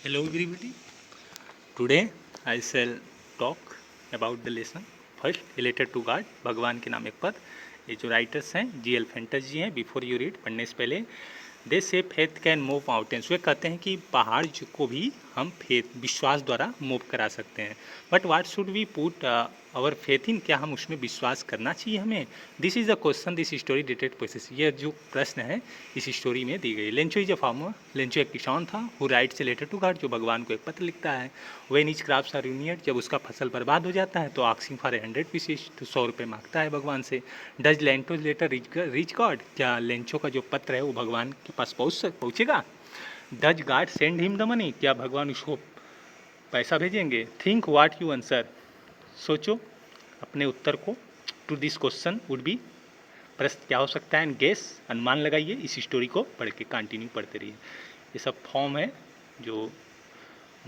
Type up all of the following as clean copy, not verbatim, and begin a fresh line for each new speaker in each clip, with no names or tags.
Hello everybody. Today I shall talk about the lesson first related to God. भगवान के नाम एक पद। ये जो राइटर्स हैं GL फेंटस जी हैं। बिफोर यू रीड, पढ़ने से पहले, दे से फेथ कैन मूव माउंटेन्स। वे कहते हैं कि पहाड़ को भी हम फेथ विश्वास द्वारा मूव करा सकते हैं। But what should we put our faith in, क्या हम उसमें विश्वास करना चाहिए हमें? This is the question this story dated process. ये जो प्रश्न है इस स्टोरी में दी गई। Lencho is a farmer. Lencho एक किसान था who writes a letter to God, जो भगवान को एक पत्र लिखता है। When his crops are ruined, जब उसका फसल बर्बाद हो जाता है तो आस्किंग फॉर 100 पीसेस, तो 100 रुपये मांगता है भगवान से। डज लेंटोज लेटर रीच गॉड, क्या लेंचो का जो पत्र है वो भगवान के पास पहुँचेगा? Does God send him the money, क्या भगवान उसको पैसा भेजेंगे? थिंक व्हाट यू आंसर, सोचो अपने उत्तर को। To this question would be, प्रश्न क्या हो सकता है? एंड गेस, अनुमान लगाइए। इस स्टोरी को पढ़ के कंटिन्यू पढ़ते रहिए। ये सब फॉर्म है जो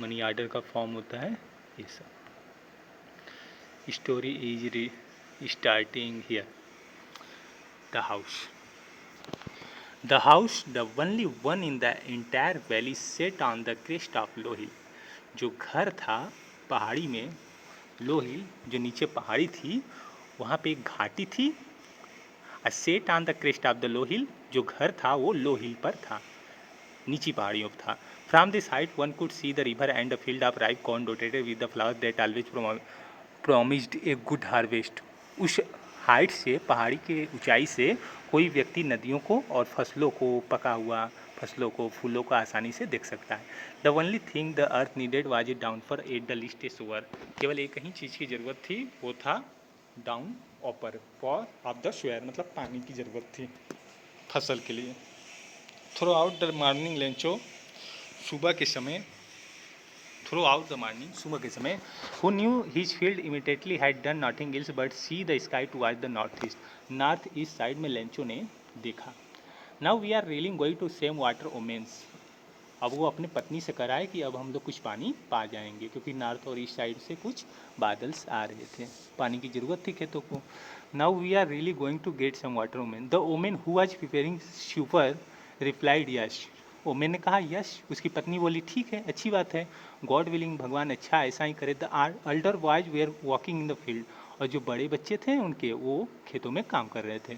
मनी ऑर्डर का फॉर्म होता है। ये सब story is starting here. The house the only one in the entire valley set on the crest of low hill. जो घर था पहाड़ी में, लो हिल जो नीचे पहाड़ी थी वहाँ पे एक घाटी थी। Set on the crest of the low hill, जो घर था वो लो हिल पर था, नीची पहाड़ियों पर था। From this height one could see the river and the field of ripe corn dotted with the flower that always promised a good harvest. उस हाइट से, पहाड़ी के ऊंचाई से कोई व्यक्ति नदियों को और फसलों को, पका हुआ फसलों को, फूलों को आसानी से देख सकता है। The only thing the earth needed was it down for at the least shower. केवल एक ही चीज़ की ज़रूरत थी, वो था डाउन ऊपर, फॉर ऑफ द स्वेयर, मतलब पानी की ज़रूरत थी फसल के लिए। Through out the morning Lencho, सुबह के समय, थ्रू आउट द मॉर्निंग, सुबह के समय, who knew his field immediately had done nothing else but see the sky to watch the north east. North east side में लेंचो ने देखा। Now we are रियलिंग going to same water omens. अब वो अपने पत्नी से करा है कि अब हम लोग कुछ पानी पा जाएंगे, क्योंकि नॉर्थ और ईस्ट साइड से कुछ बादल्स आ रहे थे, पानी की ज़रूरत थी खेतों को। Now we are really going to get some water woman. The woman who was preparing supper replied yes. Woman ने कहा यश। उसकी पत्नी बोली ठीक है, अच्छी बात है। गॉड विलिंग, भगवान अच्छा ऐसा ही करे। The older boys were walking in the field, और जो बड़े बच्चे थे उनके, वो खेतों में काम कर रहे थे।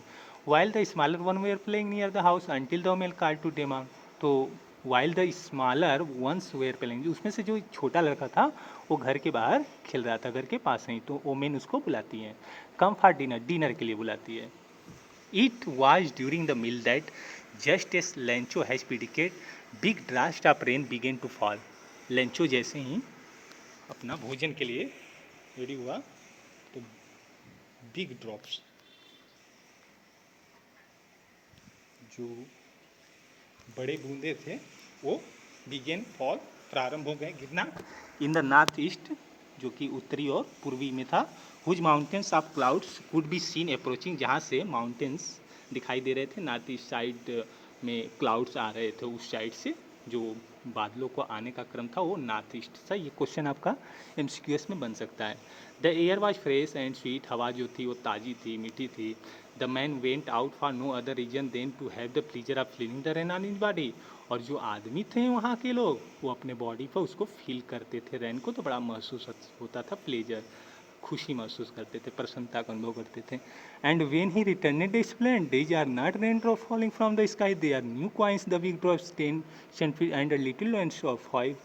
While the smaller one were playing near the house until the omen called to them. तो while the smaller ones were playing, उसमें से जो छोटा लड़का था वो घर के बाहर खेल रहा था, घर के पास ही। तो ओमेन उसको बुलाती है, कम फॉर डिनर, डिनर के लिए बुलाती है। It was during the meal that just as Lencho has predicted big drops of rain began to fall. Lencho जैसे ही अपना भोजन के लिए रेडी हुआ तो बिग ड्रॉप्स, जो बड़े बूंदे थे, वो बिगेन फॉल, प्रारंभ हो गए गिरना। इन द नॉर्थ ईस्ट, जो कि उत्तरी और पूर्वी में था। Huge mountains of clouds could be seen approaching, जहाँ से माउंटेन्स दिखाई दे रहे थे। नॉर्थ ईस्ट साइड में क्लाउड्स आ रहे थे, उस साइड से जो बादलों को आने का क्रम था वो नॉर्थ ईस्ट था। ये क्वेश्चन आपका MCQS में बन सकता है। The air was fresh and sweet, हवा जो थी वो ताज़ी थी, मीठी थी। The man went out for no other reason than to have the pleasure of feeling the rain on his body. और जो आदमी थे वहाँ के लोग, वो अपने बॉडी पर उसको फील करते थे, रेन को तो बड़ा महसूस होता था, प्लेजर, खुशी महसूस करते थे, प्रसन्नता का अनुभव करते थे। And when he return explain, these are not rain drop falling from the sky, they are new coins, the big drops 10 cent and little ones of 5।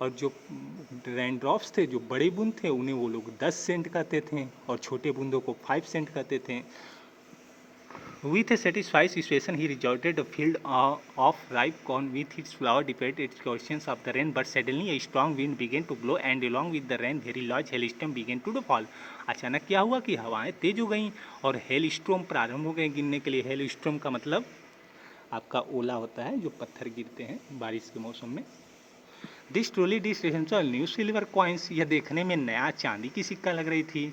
और जो रेन ड्रॉप्स थे, जो बड़े बूंद थे, उन्हें वो लोग 10 सेंट कहते थे, और छोटे बूंदों को 5 सेंट कहते थे। With a satisfied situation, he resorted a field of ripe corn with its flower depended its questions of the rain, but suddenly a strong wind began to blow and along with the rain very large hailstorm began to fall. अचानक क्या हुआ कि हवाएं तेज हो गईं और hello स्ट्रोम प्रारंभ हो गए गिरने के लिए। हेल स्ट्रोम का मतलब आपका ओला होता है, जो पत्थर गिरते हैं बारिश के मौसम में। This truly this new silver coins, यह देखने में नया चांदी की सिक्का लग रही थी।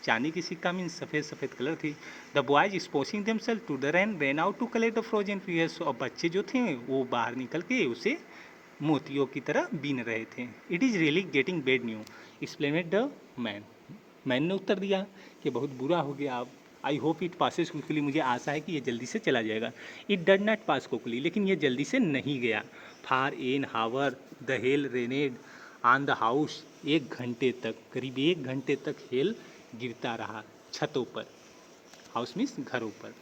चांदी की सिक्का मीन्स सफ़ेद सफ़ेद कलर थी। The boys exposing themselves to the rain out to collect the frozen pearls, और बच्चे जो थे वो बाहर निकल के उसे मोतियों की तरह बीन रहे थे। It is really getting bad now explained the man. Man ने उत्तर दिया कि बहुत बुरा हो गया अब। I hope it passes quickly, मुझे आशा है कि ये जल्दी से चला जाएगा। It did not pass quickly, लेकिन ये जल्दी से नहीं गया। For an hour the hail rained on the house. 1 घंटे तक, करीब 1 घंटे तक हेल गिरता रहा छतों पर। हाउस मीन्स घरों पर।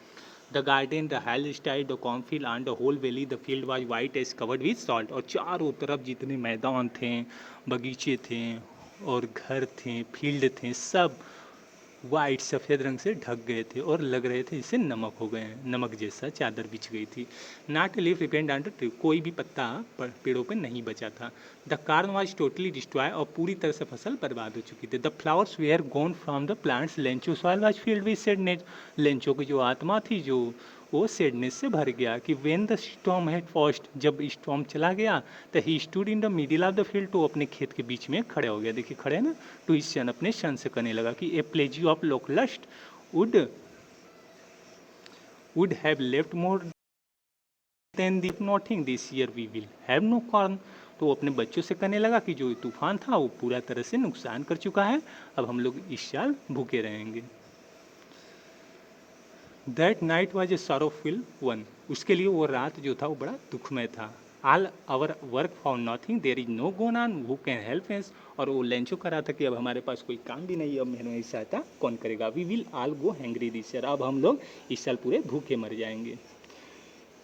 The garden, the hillside, the cornfield and the whole valley, the field was white as covered with salt. और चारों तरफ जितने मैदान थे, बगीचे थे और घर थे, फील्ड थे, सब वाइट सफ़ेद रंग से ढक गए थे और लग रहे थे जैसे नमक हो गए हैं, नमक जैसा चादर बिछ गई थी। Not leaf remained under tree, कोई भी पत्ता पेड़ों पे नहीं बचा था। The corn was totally destroy, और पूरी तरह से फसल बर्बाद हो चुकी थी। The flowers were gone from the plants, Lencho soul was filled with sadness. Lencho की जो आत्मा थी, जो वो सैडनेस से भर गया कि when the storm had passed, जब स्टॉर्म चला गया, तो he stood in the middle of the field, तो अपने खेत के बीच में खड़े हो गया। देखिए खड़े हैं ना, टू हिज सन, अपने सन से कहने लगा कि a plague of locusts would would have left more than the nothing this year we will have no corn। तो वो अपने बच्चों से कहने लगा कि जो तूफान था वो पूरा तरह से नुकसान कर चुका है, अब हम लोग इस साल भूखे रहेंगे। That night was a sorrowful one, उसके लिए वो रात जो था वो बड़ा दुखमय था। All our work found nothing, there is no gone on who can help us. और वो लेंचो कर रहा था कि अब हमारे पास कोई काम भी नहीं है, अब हमारी सहायता कौन करेगा। We will all go hungry this year, अब हम लोग इस साल पूरे भूखे मर जाएंगे।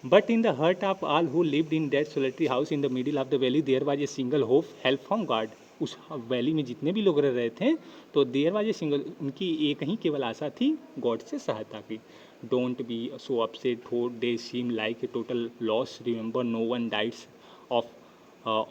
But in the heart of all who lived in that solitary house in the middle of the valley, there was a single hope, help from God. उस वैली में जितने भी लोग रह रहे थे, तो देयर वाज ए सिंगल, उनकी एक ही केवल आशा थी, गॉड से सहायता की। डोंट बी सो अपसेट हो they seem like a total loss, remember no one dies of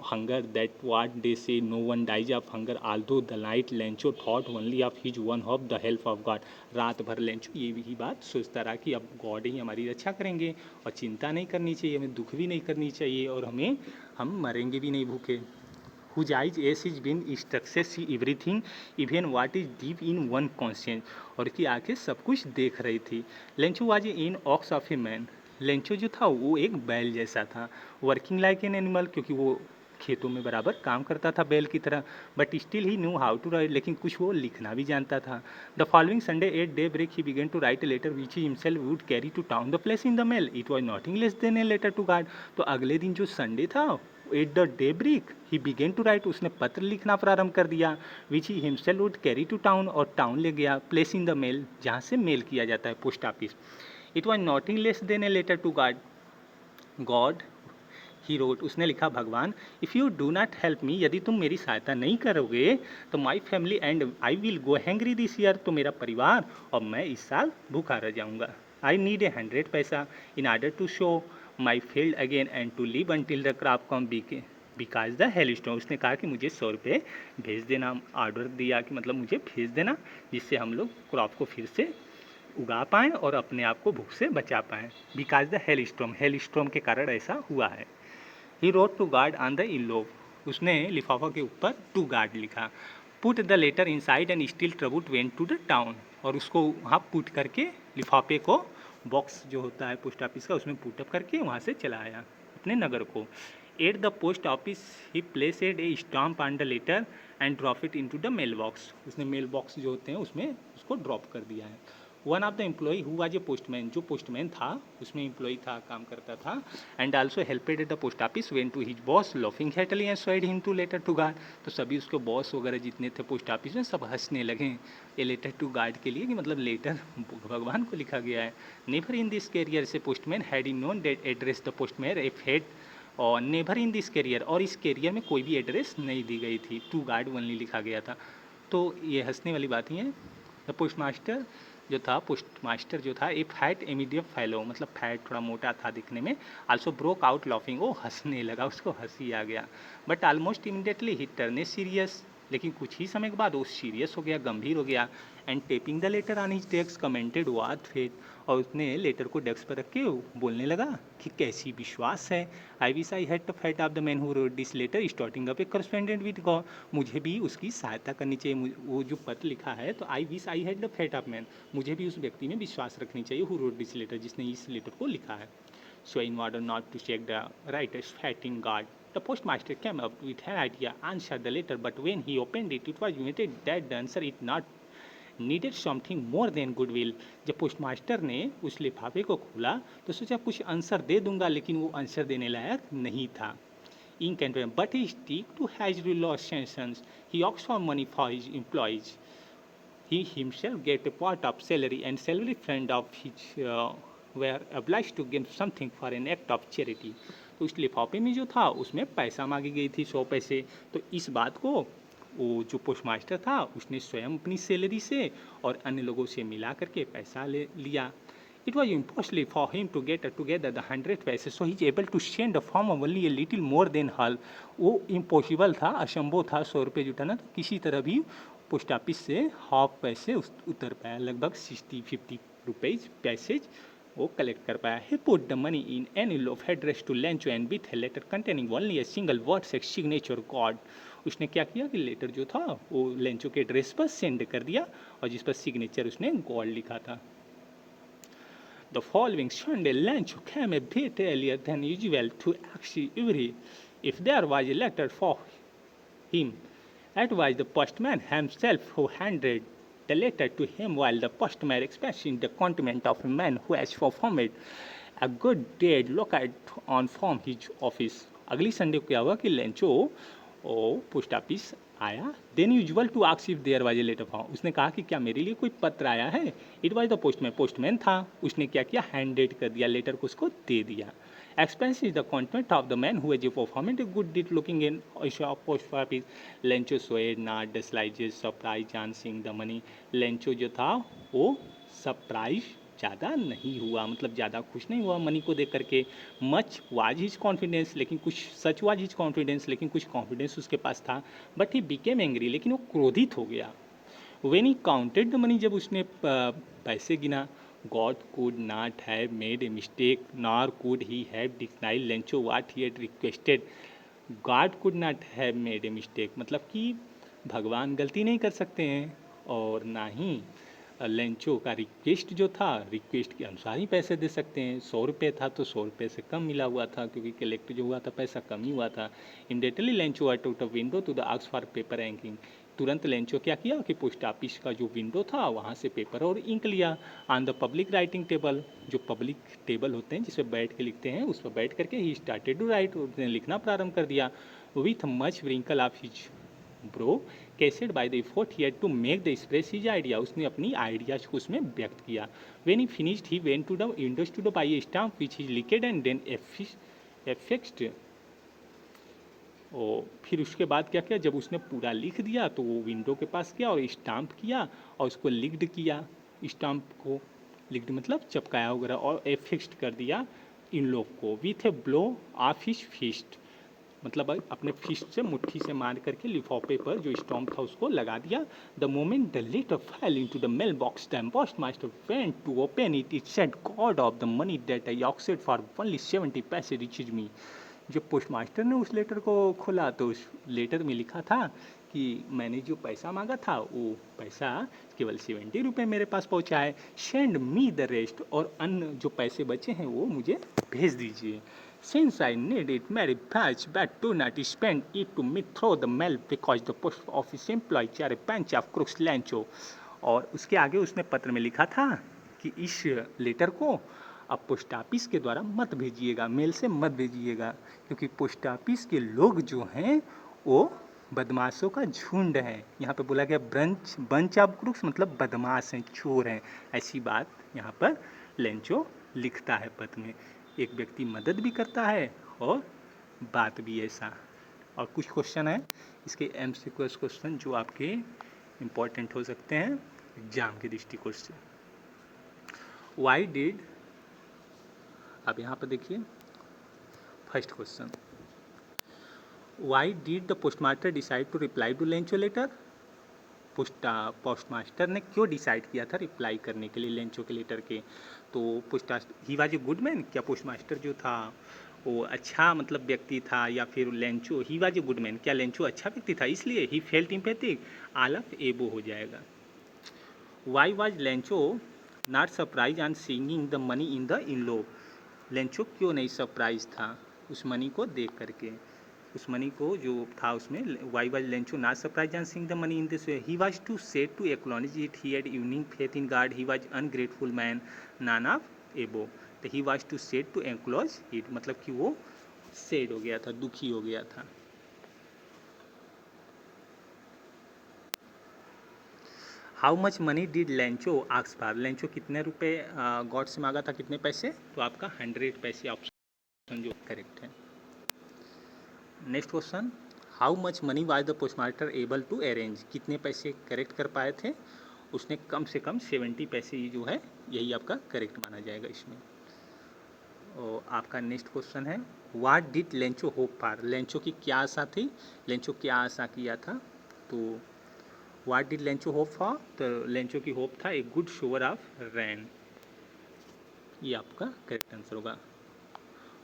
hunger, that what they say, no one dies of hunger, although the night Lencho thought only of his one hope, the help of God। रात भर Lencho ये भी बात सोचता रहा कि अब God ही हमारी रक्षा करेंगे, और चिंता नहीं करनी चाहिए, हमें दुख भी नहीं करनी चाहिए, और हम मरेंगे भी नहीं भूखे। Whose eyes as is been instructed see everything, even what is deep in one conscience। और की आंखें सब कुछ देख रही थी। Lencho was in ox of a man, Lencho जो था वो एक बैल जैसा था। वर्किंग लाइक एन एनिमल, क्योंकि वो खेतों में बराबर काम करता था बैल की तरह। But still he knew how to write, लेकिन कुछ वो लिखना भी जानता था। The following Sunday at daybreak he began to write a letter which he himself would carry to town the place in the mail, it was nothing less than a letter to God. तो अगले दिन जो Sunday था, at the daybreak he began to write, उसने पत्र लिखना प्रारंभ कर दिया। Which he himself would carry to town, और टाउन ले गया, प्लेस इन द मेल, जहाँ से मेल किया जाता है, post office. It was nothing less than a letter to God, God he wrote, उसने लिखा भगवान, if you do not help me, यदि तुम मेरी सहायता नहीं करोगे, तो my family and I will go hungry this year, तो मेरा परिवार और मैं इस साल भूखा रह जाऊंगा। I need a 100 pesos in order to sow my field again and to live until the crop come because the hail stone. उसने कहा कि मुझे 100 रुपये भेज देना, ऑर्डर दिया कि मतलब मुझे भेज देना, जिससे हम लोग क्रॉप को फिर से उगा पाएँ और अपने आप को भूख से बचा पाएँ। बिकॉज द हेल स्टॉर्म के कारण ऐसा हुआ है। He wrote to God on the envelope, उसने लिफाफा के ऊपर टू गार्ड लिखा। Put the letter inside and still troubled went to the town, और उसको वहाँ पुट करके लिफाफे को, बॉक्स जो होता है पोस्ट ऑफिस का, उसमें पुटअप करके वहाँ से चला आया अपने नगर को। At the post office he placed a stamp on the letter and drop it into the mail box, उसने मेल बॉक्स जो होते हैं उसमें उसको ड्रॉप कर दिया है। One of the employee who was a postman, जो पोस्टमैन था उसमें एम्प्लॉई था, काम करता था, and also helped at the post office went to his boss laughing heartily and showed him to letter to guard. तो सभी उसके बॉस वगैरह जितने थे पोस्ट ऑफिस में, सब हंसने लगे ये लेटर टू गार्ड के लिए, कि मतलब लेटर भगवान को लिखा गया है। नेवर इन दिस कैरियर से postman had in known that address the postman if had, और नेवर इन दिस कैरियर, और इस कैरियर में कोई भी एड्रेस नहीं दी गई थी, टू गार्ड ओनली लिखा गया था। तो ये हंसने वाली बात ही है। द पोस्ट मास्टर जो था ए फैट इमीडिएट फेलो, मतलब फैट थोड़ा मोटा था दिखने में, आल्सो ब्रोक आउट लॉफिंग, वो हंसने लगा, उसको हंसी आ गया। But almost immediately he turn serious, लेकिन कुछ ही समय के बाद वो सीरियस हो गया, गंभीर हो गया। And tapping the letter on his desk commented what faith, और उसने लेटर को डेस्क पर रख के बोलने लगा कि कैसी विश्वास है। I wish I had the faith of the man who wrote this letter starting up a correspondent with God, मुझे भी उसकी सहायता करनी चाहिए, वो जो पत्र लिखा है, तो आई wish I had the faith of man, मुझे भी उस व्यक्ति में विश्वास रखनी चाहिए, हु रोट दिस लेटर, जिसने इस लेटर को लिखा है। So in order not to check the writer's faith in God, the postmaster came up with an idea, answered the letter, but when he opened it, it was immediate that the answer it not needed something more than goodwill। जब postmaster ने उस लिफाफे को खोला तो सोचा कुछ answer दे दूंगा, लेकिन वो आंसर देने लायक नहीं था। ink and pen, but he stick to his relations. He asks for money for his employees. He himself get a part of salary, and salary friend of his were obliged to give something for an act of charity. तो इस लिफाफे में जो था उसमें पैसा मांगी गई थी 100 पैसे। तो इस बात को वो जो पोस्ट मास्टर था उसने स्वयं अपनी सैलरी से और अन्य लोगों से मिला करके पैसा ले लिया। It was impossible for him to get together the 100 पैसे, so he is able to send a form of only a little more than half. वो इम्पॉसिबल था, असंभव था 100 रुपये जुटाना, तो किसी तरह भी पोस्ट ऑफिस से हाफ पैसे उतर पाया, लगभग 60-50 रुपीज पैसेज वो कलेक्ट कर पाया। He put the money in an envelope addressed to Lencho and with a letter containing only a single word said signature God. उसने क्या किया कि लेटर जो था वो लेंचो के एड्रेस पर सेंड कर दिया और जिस पर सिग्नेचर उसने गॉड लिखा था। The following Sunday, Lencho came a bit earlier than usual to ask Ivry if there was a letter for him. It was the postman himself who handed the letter to him while the postman expressing the contentment of a man who has performed a good deed located on from his office. अगली Sunday को क्या हुआ कि Lencho post office आया, than usual to ask if there was a letter for, उसने कहा कि क्या मेरे लिए कोई पत्र आया है। It was the postman, postman था, उसने क्या किया हैंडेड कर दिया, लेटर को उसको दे दिया। Expense is the content of the man who has performed a good deed looking in post office. Lencho showed not डिसलाइजेस surprise on seeing the money. Lencho जो था वो सरप्राइज ज़्यादा नहीं हुआ, मतलब ज़्यादा खुश नहीं हुआ मनी को देख करके। मच वाज हिज कॉन्फिडेंस, लेकिन कुछ सच वाज हिज कॉन्फिडेंस, लेकिन कुछ कॉन्फिडेंस उसके पास था। बट ही बिकेम एंग्री, लेकिन वो क्रोधित हो गया। When he counted the money, जब उसने पैसे गिना, God could not have made a mistake nor could he have denied Lencho what he had requested. God could not have made a mistake, मतलब कि भगवान गलती नहीं कर सकते हैं, और ना ही लेंचो का रिक्वेस्ट जो था रिक्वेस्ट के अनुसार ही पैसे दे सकते हैं। 100 रुपये था तो 100 रुपये से कम मिला हुआ था, क्योंकि कलेक्ट जो हुआ था पैसा कम ही हुआ था। Immediately Lencho went out of window to the ask for paper inking. तुरंत लेंचो क्या किया कि पोस्ट ऑफिस का जो विंडो था वहाँ से पेपर और इंक लिया। On the public writing table, जो पब्लिक टेबल होते हैं जिस पर बैठ के लिखते हैं, उस पर बैठ करके ही स्टार्टेड टू राइट, उसने लिखना प्रारंभ कर दिया। With much wrinkle of his brow caused by the effort he had to make the express his idea, उसने अपनी आइडियाज को उसमें व्यक्त किया। When he finished he went to the windows to the buy a stamp which he licked and then affixed. और फिर उसके बाद क्या किया, जब उसने पूरा लिख दिया तो वो विंडो के पास गया और स्टाम्प किया और उसको लिक्ड किया। स्टाम्प को लिक्ड मतलब चिपकाया वगैरह, और एफिक्स्ड कर दिया इन लोग को। With a blow of his fist, मतलब अपने फिस्ट से मुट्ठी से मार करके लिफाफे पर जो स्टॉम्प था उसको लगा दिया। The moment the letter fell into the mail box the post master went to open it, it said God of the money that I ऑक्सेड फॉर ओनली 70 पैसे रिचेज मी। जब पोस्ट मास्टर ने उस लेटर को खोला तो उस लेटर में लिखा था कि मैंने जो पैसा मांगा था वो पैसा केवल 70 रुपये मेरे पास पहुंचा है। सेंड मी द रेस्ट, और अन्य जो पैसे बचे हैं वो मुझे भेज दीजिए। Since I need it very much, but do not spend it to me through the mail because the post office employees are a bunch of crooks, Lancho। और उसके आगे उसने पत्र में लिखा था कि इस लेटर को अब पोस्ट ऑफिस के द्वारा मत भेजिएगा, मेल से मत भेजिएगा, क्योंकि पोस्ट ऑफिस के लोग जो हैं वो बदमाशों का झुंड है। यहाँ पे बोला गया बंच ऑफ क्रूक्स, मतलब बदमाश हैं, चोर हैं, ऐसी बात यहाँ पर लेंचो लिखता है पत्र में। एक व्यक्ति मदद भी करता है और बात भी ऐसा। और कुछ क्वेश्चन है इसके MCQ क्वेश्चन जो आपके इम्पोर्टेंट हो सकते हैं एग्जाम के दृष्टिकोण से। वाई डिड, अब यहाँ पर देखिए first question, why did the postmaster decide to reply to Lencho letter. Post master ने क्यों डिसाइड किया था रिप्लाई करने के लिए लेंचो के लेटर के। तो he was a good man, क्या पोस्ट मास्टर जो था वो अच्छा मतलब व्यक्ति था, या फिर Lencho he was a good man, क्या लेंचो अच्छा व्यक्ति था, इसलिए he felt empathic. All of above हो जाएगा। Why was Lencho not surprise on seeing the money in the envelope, Lencho क्यों नहीं सरप्राइज था उस मनी को देख करके। उस मनी को जो था उसमें, why was Lencho not surprise on seeing the money in this way, he was too sad to acknowledge it, he had evening faith in God, he was ungrateful man, none of above. तो he was too sad to acknowledge it, मतलब कि वो sad हो गया था, दुखी हो गया था। How much money did Lencho ask for, Lencho कितने रुपए गॉड से मांगा था, कितने पैसे, तो आपका 100 पैसे ऑप्शन जो करेक्ट है। Next question, how much money was the postmaster able to arrange, कितने पैसे करेक्ट कर पाए थे, उसने कम से कम 70 पैसे ही जो है यही आपका करेक्ट माना जाएगा इसमें। और आपका नेक्स्ट क्वेश्चन है, what did Lencho hope for, Lencho की क्या आशा थी, लेंचो क्या आशा किया था, तो what did Lencho hope for, तो लेंचो की होप था a good shower of rain, ये आपका करेक्ट आंसर होगा।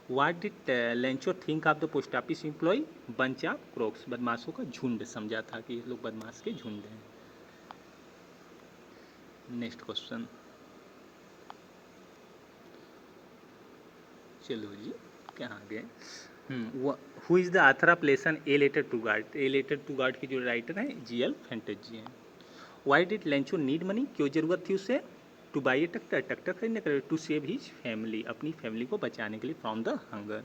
What did Lencho think of the post office employee, bunch of crooks, बदमाशों का झुंड समझा था कि ये लोग बदमाश के झुंड हैं। नेक्स्ट क्वेश्चन, चलो जी कहाँ गए, who is the author of lesson a letter to God, a letter to God के जो राइटर हैं जीएल फेंटेज जी हैं। Why did Lencho need money, क्यों ज़रूरत थी उसे, to buy a tractor, tractor खरीदने के लिए, टू सेव हिज फैमिली, अपनी फैमिली को बचाने के लिए from the hunger.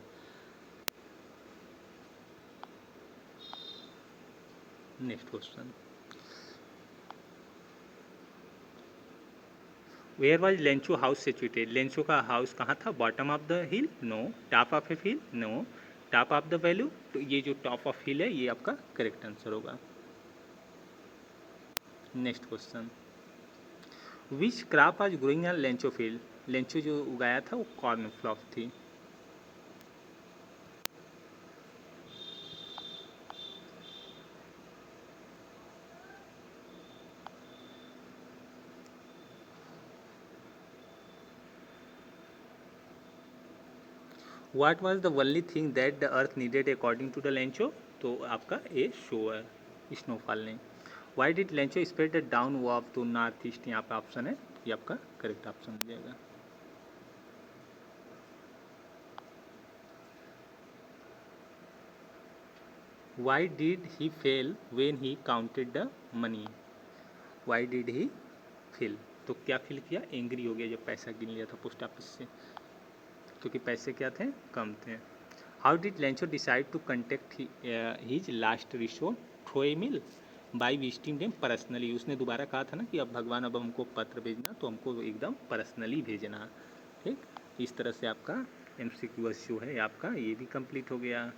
Next question, where was Lencho house situated, Lencho का हाउस कहाँ था, bottom of the hill, no, top of a hill, no, top of the valley, तो ये जो टॉप ऑफ हिल है ये आपका करेक्ट आंसर होगा। Next question, which crop as growing on Lencho field, Lencho जो उगाया था वो कॉर्न फ्लॉप थी। What was the only thing that the earth needed according to the Lencho, तो आपका ए शोअर, स्नोफॉल ने। Why did Lencho spread the down वॉफ to north east, यहाँ पे ऑप्शन है, ये आपका करेक्ट ऑप्शन हो जाएगा। Why did he fail when he counted the money, why did he fail, तो क्या फील किया, एंग्री हो गया जब पैसा गिन लिया था पोस्ट ऑफिस से, क्योंकि पैसे क्या थे, कम थे। How did Lencho decide to contact his last resort through a mail, by visiting them personally, उसने दोबारा कहा था ना कि अब भगवान अब हमको पत्र भेजना तो हमको एकदम पर्सनली भेजना, ठीक। इस तरह से आपका MCQ जो है आपका ये भी कंप्लीट हो गया।